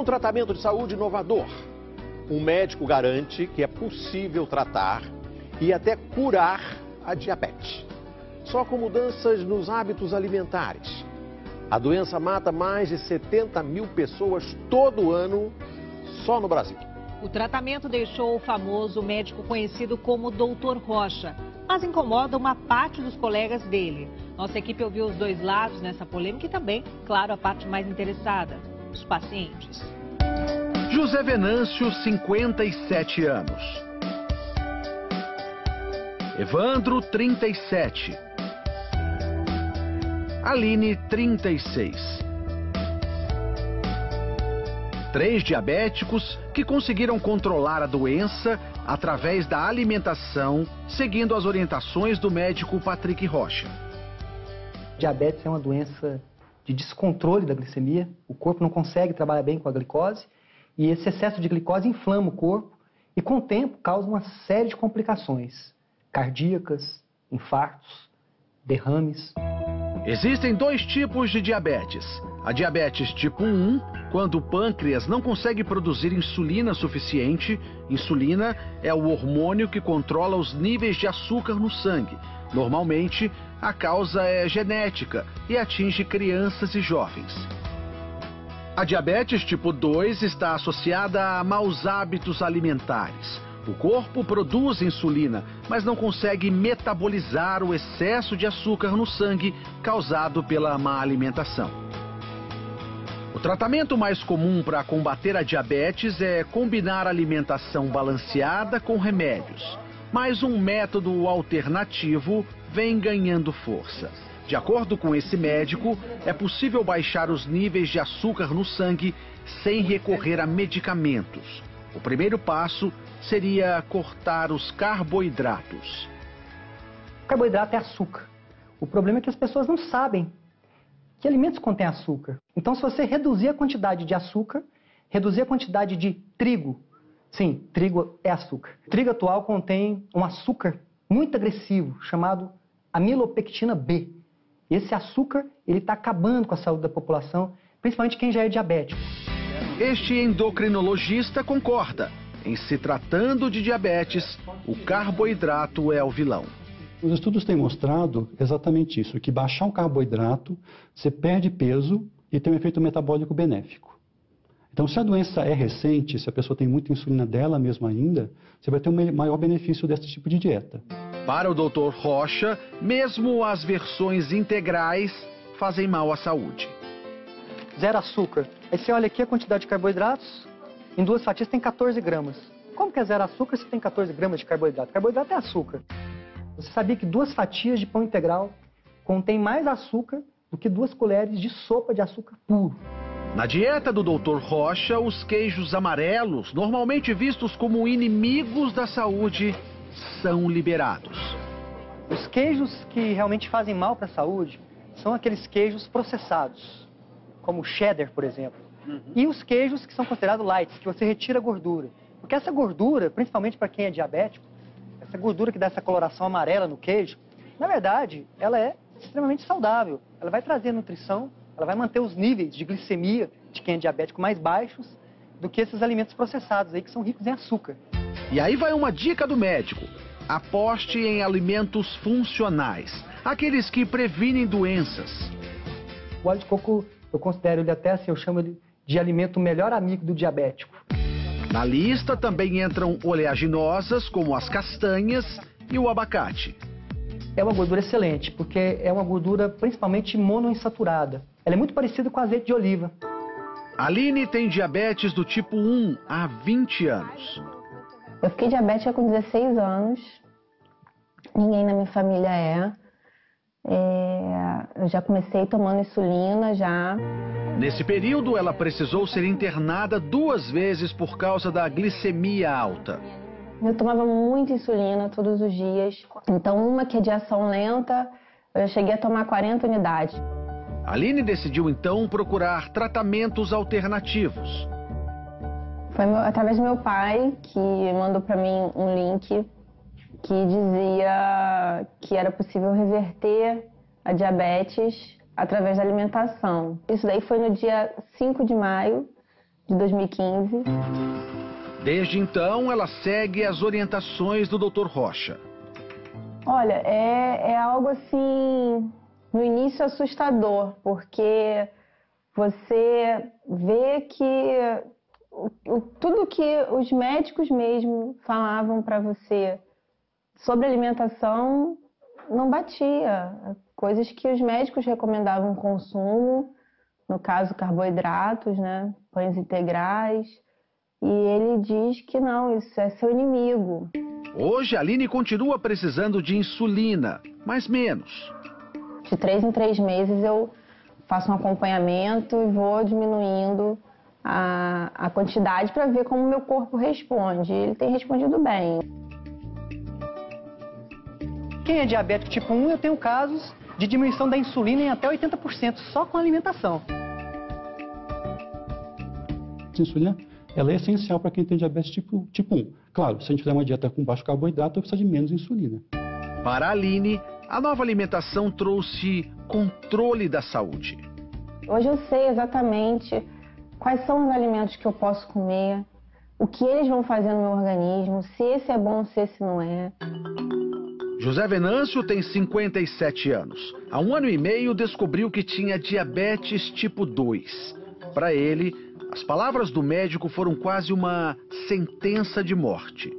tratamento de saúde inovador. Um médico garante que é possível tratar e até curar a diabetes. Só com mudanças nos hábitos alimentares. A doença mata mais de 70 mil pessoas todo ano, só no Brasil. O tratamento deixou o famoso médico conhecido como Dr. Rocha, mas incomoda uma parte dos colegas dele. Nossa equipe ouviu os dois lados nessa polêmica e também, claro, a parte mais interessada, os pacientes. José Venâncio, 57 anos. Evandro, 37. Aline, 36. 3 diabéticos que conseguiram controlar a doença através da alimentação, seguindo as orientações do médico Patrick Rocha. Diabetes é uma doença de descontrole da glicemia. O corpo não consegue trabalhar bem com a glicose e esse excesso de glicose inflama o corpo e, com o tempo, causa uma série de complicações cardíacas, infartos, derrames. Existem 2 tipos de diabetes. A diabetes tipo 1, quando o pâncreas não consegue produzir insulina suficiente. Insulina é o hormônio que controla os níveis de açúcar no sangue. Normalmente, a causa é genética e atinge crianças e jovens. A diabetes tipo 2 está associada a maus hábitos alimentares. O corpo produz insulina, mas não consegue metabolizar o excesso de açúcar no sangue causado pela má alimentação. O tratamento mais comum para combater a diabetes é combinar alimentação balanceada com remédios. Mas um método alternativo vem ganhando força. De acordo com esse médico, é possível baixar os níveis de açúcar no sangue sem recorrer a medicamentos. O primeiro passo seria cortar os carboidratos. O carboidrato é açúcar. O problema é que as pessoas não sabem que alimentos contêm açúcar. Então, se você reduzir a quantidade de açúcar, reduzir a quantidade de trigo, sim, trigo é açúcar. O trigo atual contém um açúcar muito agressivo, chamado amilopectina B. Esse açúcar está acabando com a saúde da população, principalmente quem já é diabético. Este endocrinologista concorda. Em se tratando de diabetes, o carboidrato é o vilão. Os estudos têm mostrado exatamente isso, que baixar o carboidrato, você perde peso e tem um efeito metabólico benéfico. Então, se a doença é recente, se a pessoa tem muita insulina dela mesma ainda, você vai ter um maior benefício desse tipo de dieta. Para o Dr. Rocha, mesmo as versões integrais fazem mal à saúde. Zero açúcar. Aí você olha aqui a quantidade de carboidratos, em 2 fatias tem 14 gramas. Como que é zero açúcar se tem 14 gramas de carboidrato? Carboidrato é açúcar. Você sabia que 2 fatias de pão integral contém mais açúcar do que 2 colheres de sopa de açúcar puro? Na dieta do Dr. Rocha, os queijos amarelos, normalmente vistos como inimigos da saúde, são liberados. Os queijos que realmente fazem mal para a saúde são aqueles queijos processados, como o cheddar, por exemplo. E os queijos que são considerados light, que você retira a gordura. Porque essa gordura, principalmente para quem é diabético, essa gordura que dá essa coloração amarela no queijo, na verdade, ela é extremamente saudável. Ela vai trazer nutrição, ela vai manter os níveis de glicemia de quem é diabético mais baixos do que esses alimentos processados aí que são ricos em açúcar. E aí vai uma dica do médico. Aposte em alimentos funcionais, aqueles que previnem doenças. O óleo de coco, eu considero ele até assim, eu chamo ele de alimento melhor amigo do diabético. Na lista também entram oleaginosas, como as castanhas e o abacate. É uma gordura excelente, porque é uma gordura principalmente monoinsaturada. Ela é muito parecida com azeite de oliva. Aline tem diabetes do tipo 1 há 20 anos. Eu fiquei diabética com 16 anos. Ninguém na minha família é. Eu já comecei tomando insulina já. Nesse período, ela precisou ser internada 2 vezes por causa da glicemia alta. Eu tomava muita insulina todos os dias. Então, uma que é de ação lenta, eu cheguei a tomar 40 unidades. Aline decidiu, então, procurar tratamentos alternativos. Foi através do meu pai que mandou para mim um link que dizia que era possível reverter a diabetes através da alimentação. Isso daí foi no dia 5 de maio de 2015. Desde então, ela segue as orientações do Dr. Rocha. Olha, é algo assim, no início assustador, porque você vê que tudo que os médicos mesmo falavam para você sobre alimentação não batia. Coisas que os médicos recomendavam consumo, no caso carboidratos, né, pães integrais, e ele diz que não, isso é seu inimigo. Hoje, a Aline continua precisando de insulina, mas menos. De 3 em 3 meses eu faço um acompanhamento e vou diminuindo a quantidade para ver como o meu corpo responde. Ele tem respondido bem. Quem é diabético tipo 1, eu tenho casos de diminuição da insulina em até 80% só com a alimentação. A insulina, ela é essencial para quem tem diabetes tipo 1. Claro, se a gente fizer uma dieta com baixo carboidrato, precisa de menos insulina. Para a Aline, a nova alimentação trouxe controle da saúde. Hoje eu sei exatamente quais são os alimentos que eu posso comer, o que eles vão fazer no meu organismo, se esse é bom, se esse não é. José Venâncio tem 57 anos. Há 1 ano e meio descobriu que tinha diabetes tipo 2. Para ele, as palavras do médico foram quase uma sentença de morte.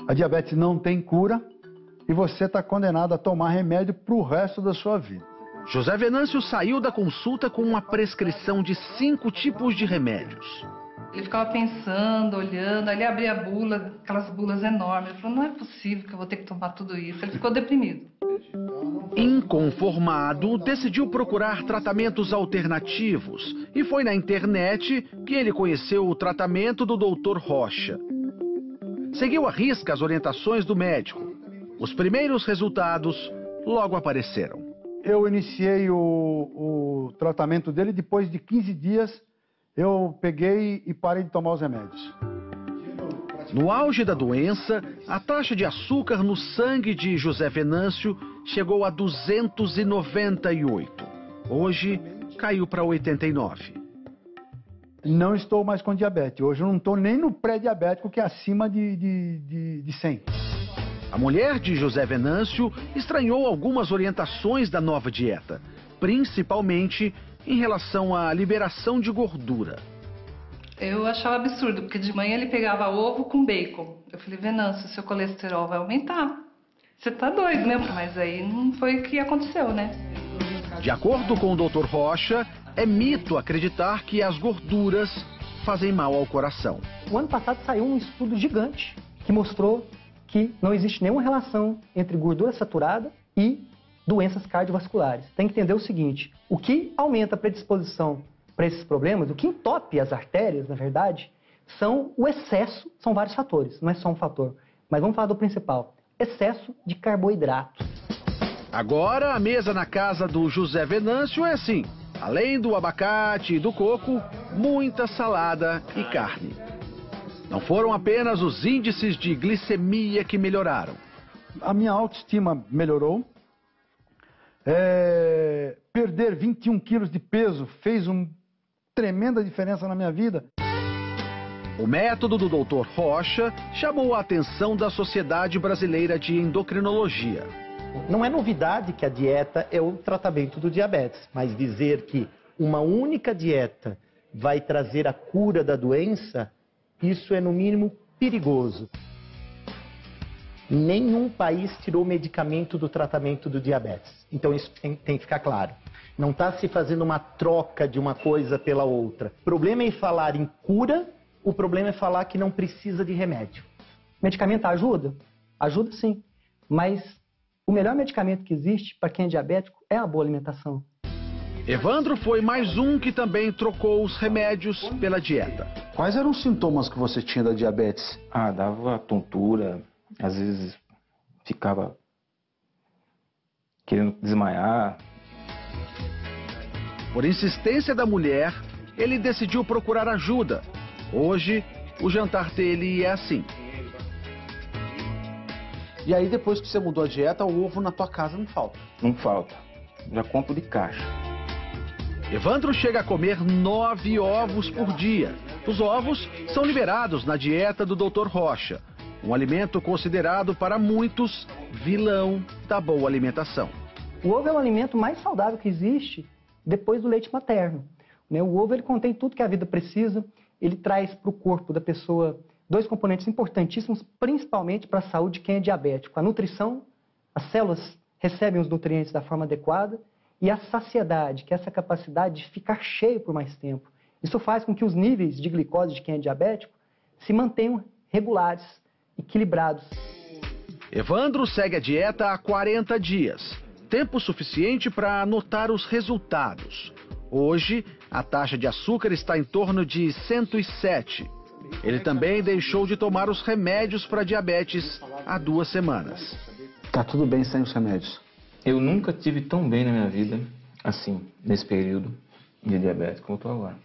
A diabetes não tem cura e você está condenado a tomar remédio para o resto da sua vida. José Venâncio saiu da consulta com uma prescrição de 5 tipos de remédios. Ele ficava pensando, olhando, aí ele abria a bula, aquelas bulas enormes. Ele falou, não é possível que eu vou ter que tomar tudo isso. Ele ficou deprimido. Inconformado, decidiu procurar tratamentos alternativos e foi na internet que ele conheceu o tratamento do Dr. Rocha. Seguiu à risca as orientações do médico. Os primeiros resultados logo apareceram. Eu iniciei o tratamento dele, depois de 15 dias eu peguei e parei de tomar os remédios. No auge da doença, a taxa de açúcar no sangue de José Venâncio chegou a 298. Hoje, caiu para 89. Não estou mais com diabetes. Hoje eu não estou nem no pré-diabético, que é acima de 100. A mulher de José Venâncio estranhou algumas orientações da nova dieta, principalmente em relação à liberação de gordura. Eu achava absurdo, porque de manhã ele pegava ovo com bacon. Eu falei, Venâncio, seu colesterol vai aumentar. Você tá doido, né? Mas aí não foi o que aconteceu, né? De acordo com o Dr. Rocha, é mito acreditar que as gorduras fazem mal ao coração. O ano passado saiu um estudo gigante que mostrou que não existe nenhuma relação entre gordura saturada e doenças cardiovasculares. Tem que entender o seguinte, o que aumenta a predisposição para esses problemas, o que entope as artérias, na verdade, são o excesso, são vários fatores, não é só um fator. Mas vamos falar do principal, excesso de carboidrato. Agora, a mesa na casa do José Venâncio é assim, além do abacate e do coco, muita salada e carne. Não foram apenas os índices de glicemia que melhoraram. A minha autoestima melhorou. Perder 21 quilos de peso fez uma tremenda diferença na minha vida. O método do Dr. Rocha chamou a atenção da Sociedade Brasileira de Endocrinologia. Não é novidade que a dieta é o tratamento do diabetes, mas dizer que uma única dieta vai trazer a cura da doença, isso é no mínimo perigoso. Nenhum país tirou medicamento do tratamento do diabetes. Então isso tem que ficar claro. Não está se fazendo uma troca de uma coisa pela outra. O problema é falar em cura, o problema é falar que não precisa de remédio. Medicamento ajuda? Ajuda sim. Mas o melhor medicamento que existe para quem é diabético é a boa alimentação. Evandro foi mais um que também trocou os remédios pela dieta. Quais eram os sintomas que você tinha da diabetes? Dava tontura, às vezes ficava querendo desmaiar. Por insistência da mulher, ele decidiu procurar ajuda. Hoje, o jantar dele é assim. E aí, depois que você mudou a dieta, o ovo na tua casa não falta? Não falta. Já compro de caixa. Evandro chega a comer 9 ovos por dia. Os ovos são liberados na dieta do Dr. Rocha, um alimento considerado para muitos vilão da boa alimentação. O ovo é o alimento mais saudável que existe depois do leite materno. O ovo ele contém tudo que a vida precisa, ele traz para o corpo da pessoa 2 componentes importantíssimos, principalmente para a saúde de quem é diabético. A nutrição, as células recebem os nutrientes da forma adequada, e a saciedade, que é essa capacidade de ficar cheio por mais tempo. Isso faz com que os níveis de glicose de quem é diabético se mantenham regulares, equilibrados. Evandro segue a dieta há 40 dias, tempo suficiente para anotar os resultados. Hoje, a taxa de açúcar está em torno de 107. Ele também deixou de tomar os remédios para diabetes há 2 semanas. Tá tudo bem sem os remédios? Eu nunca tive tão bem na minha vida, assim, nesse período de diabetes como eu estou agora.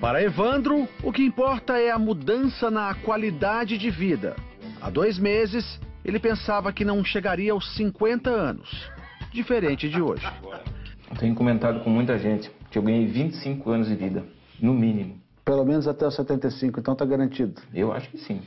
Para Evandro, o que importa é a mudança na qualidade de vida. Há 2 meses, ele pensava que não chegaria aos 50 anos, diferente de hoje. Eu tenho comentado com muita gente que eu ganhei 25 anos de vida, no mínimo. Pelo menos até os 75, então tá garantido? Eu acho que sim.